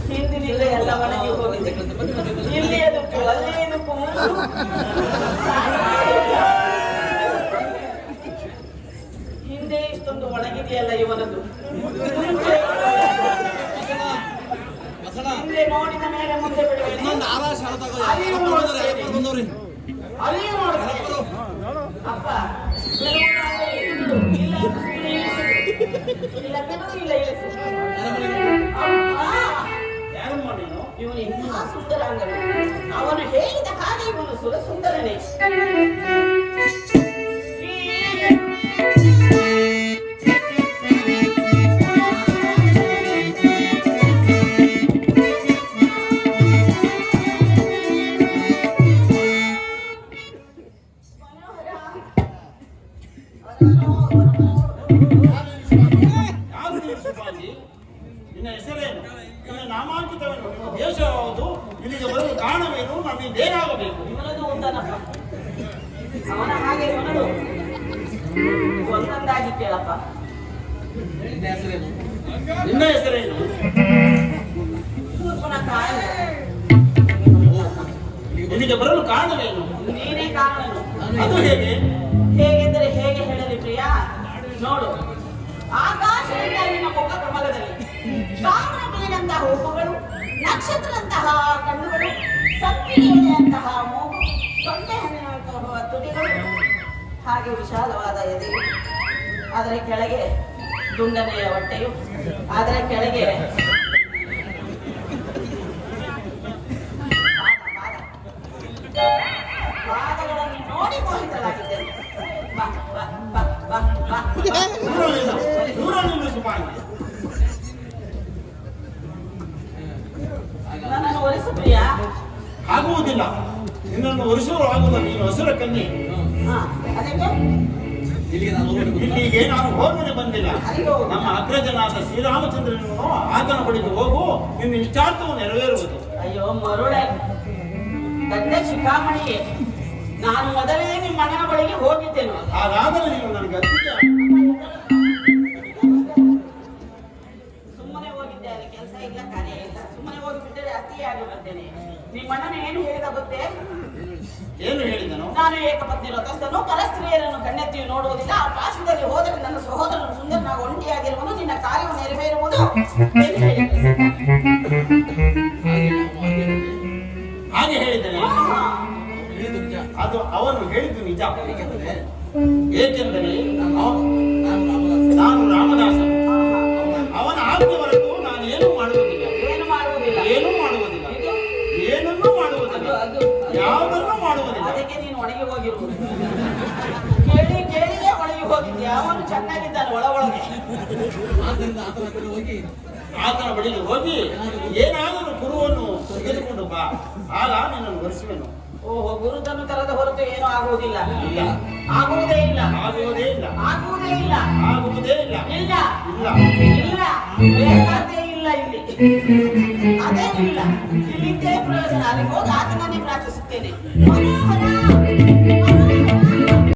ಹಿಂದಿನಿಂದ ಎಲ್ಲ ಒಣಗಿ ಹೋಗಿದೆ. ಇಲ್ಲಿ ಅದಕ್ಕೂ ಅಲ್ಲಿ ಇದಕ್ಕೂ ಹಿಂದೆ ಇಷ್ಟೊಂದು ಒಣಗಿದೆಯಲ್ಲ ಇವನದು. ಹಿಂದೆ ನೋಡಿದ ಮೇಲೆ ಮುಂದೆ ಬಿಡುವೆ. ಅಲ್ಲಿಯೂ ನೋಡುತ್ತೇನೆ. ಅಪ್ಪ ಇಲ್ಲ ಇವನು ಇಂತಹ ಸುಂದರಾಂಗನು. ಅವನು ಹೇಳಿದ ಹಾಗೆ ಇವನು ಸುರಸುಂದರನೇ. ನಿನ್ನ ಹೆಸರೇನು? ನಿನ್ನ ನಾಮಾಂಕಿತವೇನು? ದೇಶ ಯಾವುದು? ಇಲ್ಲಿಗೆ ಬರಲು ಕಾರಣವೇನು? ನಮ್ಮಿಂದ ಏನಾಗಬೇಕು? ಇವನದು ಉಂಟನಪ್ಪ. ಅವನ ಹಾಗೆ ಇವನದು ಒಂದೊಂದಾಗಿ ಕೇಳಪ್ಪ. ನಿನ್ನ ಹೆಸರೇನು? ಇಲ್ಲಿಗೆ ಬರಲು ಕಾರಣವೇನು? ನೀನೇ ಕಾರಣನು. ಅದು ಹೇಗೆ? ಹೇಗೆಂದರೆ ಹೇಗೆ ಹೇಳಲಿ ಪ್ರಿಯ? ನೋಡು, ಆಕಾಶದಿಂದ ನಿನ್ನ ಮುಖ ಕಮಲದಲ್ಲಿ ಕಾಮನ ಬಿಲ್ಲಿನಂತಹ ಹೂವುಗಳು, ನಕ್ಷತ್ರದಂತಹ ಕಣ್ಣುಗಳು, ಸಪ್ಪಿಗೆಯಂತಹ ಮೂಗು, ತೊಂಡೆ ಹಣ್ಣಿನಂತಹ ತುಟಿಗಳು, ಹಾಗೆ ವಿಶಾಲವಾದ ಎದೆ, ಅದರ ಕೆಳಗೆ ದುಂಡನೆಯ ಹೊಟ್ಟೆಯು, ಅದರ ಕೆಳಗೆ ಪಾದಗಳನ್ನು ನೋಡಿ ಮೋಹಿತರಾಗಿದ್ದೇನೆ. ಬಾ ಬಾ ಬಾ ಬಾ ಬಾ. ನನ್ನನ್ನು ಒಲಿಸು ಪ್ರಿಯ. ಆಗುವುದಿಲ್ಲ. ನಿನ್ನನ್ನು ಒಲಿಸುವರು ಆಗುವುದಿಲ್ಲ. ನೀನು ಹಸುರ ಕನ್ನಿ. ಅದಕ್ಕೆ ಇಲ್ಲಿಗೆ ನಾನು ಹೋಗದೆ ಬಂದಿಲ್ಲ. ನಮ್ಮ ಅಗ್ರಜನಾದ ಶ್ರೀರಾಮಚಂದ್ರನನ್ನು ಆತನ ಬಳಿಗೆ ಹೋಗು, ನಿನ್ನ ಇಷ್ಟಾರ್ಥವು ನೆರವೇರುವುದು. ಅಯ್ಯೋ ಮರುಳೆ ದಡ್ಡ ಶಿಖಾಮಣಿಯೇ, ನಾನು ಮೊದಲೇ ನಿಮ್ಮ ಮಗನ ಬಳಿಗೆ ಹೋಗಿದ್ದೇನೆ. ಹಾಗಾದರೆ ನೀವು ನನಗೆ ಅತ್ಯಂತ ಸುಮ್ಮನೆ ಹೋಗಿದ್ದೆ, ಅಲ್ಲಿ ಕೆಲಸ ಇಲ್ಲ, ಕಾರ್ಯ ಇಲ್ಲ. ಸುಮ್ಮನೆ ಹೋಗಿಬಿಟ್ಟರೆ ಅತಿಯಾಗಿ ಬರ್ತೇನೆ. ನಿಮ್ಮ ಅಣ್ಣನ ಏನು ಹೇಳಿದ ಗೊತ್ತೇ? ಏನು ಹೇಳಿದನು? ನಾನು ಏಕಪತ್ನಿ ವ್ರತಸ್ಥನು, ಪರಸ್ತ್ರೀಯರನ್ನು ಕಣ್ಣೆತ್ತಿ ನೋಡುವುದಿಲ್ಲ. ಆ ಪಾಶದಲ್ಲಿ ಹೋದರೆ ನನ್ನ ಸಹೋದರನು ಸುಂದರನಾಗ ಒಂಟಿಯಾಗಿರುವುದು, ನಿನ್ನ ಕಾರ್ಯವು ನೆರವೇರುವುದು ಎಂದು ಹೇಳಿದೆ. ಹಾಗೆ ಹೇಳಿದ್ದೇನೆ. ಅದು ಅವನು ಹೇಳಿದ್ದು ನಿಜ. ಏಕೆಂದರೆ ನಾನು ರಾಮದಾಸನು. ಅವನ ಆಜ್ಞೆ ಹೊರತು ನಾನು ಏನೂ ಮಾಡುವುದಿಲ್ಲ. ಏನು ಮಾಡುವುದಿಲ್ಲ? ಏನೂ ಮಾಡುವುದಿಲ್ಲ. ಏನನ್ನೂ ಮಾಡುವುದಿಲ್ಲ. ಯಾವುದನ್ನೂ ಮಾಡುವುದಿಲ್ಲ. ಅದಕ್ಕೆ ನೀನು ಒಣಗಿ ಹೋಗಿರುವುದು. ಕೇಳಿ ಕೇಳಿಯೇ ಒಣಗಿ ಹೋಗಿದ್ದೆ. ಅವನು ಚೆನ್ನಾಗಿದ್ದಾನೆ ಒಳಗೆ. ಆತನ ಬಳಿಗೆ ಹೋಗಿ ಏನಾದರೂ ಗುರುವನ್ನು ತೆಗೆದುಕೊಂಡು ಬಾ, ಆಗ ನಿನ್ನನ್ನು ಒಲಿಸುವೆನು. ಓಹೋ, ಗುರುತನ್ನು ತರದ ಹೊರತು ಏನೂ ಆಗುವುದಿಲ್ಲ. ಇಲ್ಲ, ಆಗುವುದೇ ಇಲ್ಲ. ಆಗುವುದೇ ಇಲ್ಲ. ಆಗುವುದೇ ಇಲ್ಲ. ಆಗುವುದೇ ಇಲ್ಲ. ಇಲ್ಲ ಇಲ್ಲ ಇಲ್ಲ, ಬೇಕಾದೇ ಇಲ್ಲ. ಇಲ್ಲಿ ಅದೇ ಇಲ್ಲ. ಇಲ್ಲಿದ್ದೇ ಪ್ರಯೋಜನ. ಅಲ್ಲಿ ಹೋಗಿ ಆತನನ್ನೇ ಪ್ರಾರ್ಥಿಸುತ್ತೇನೆ. ಮನೋಹರ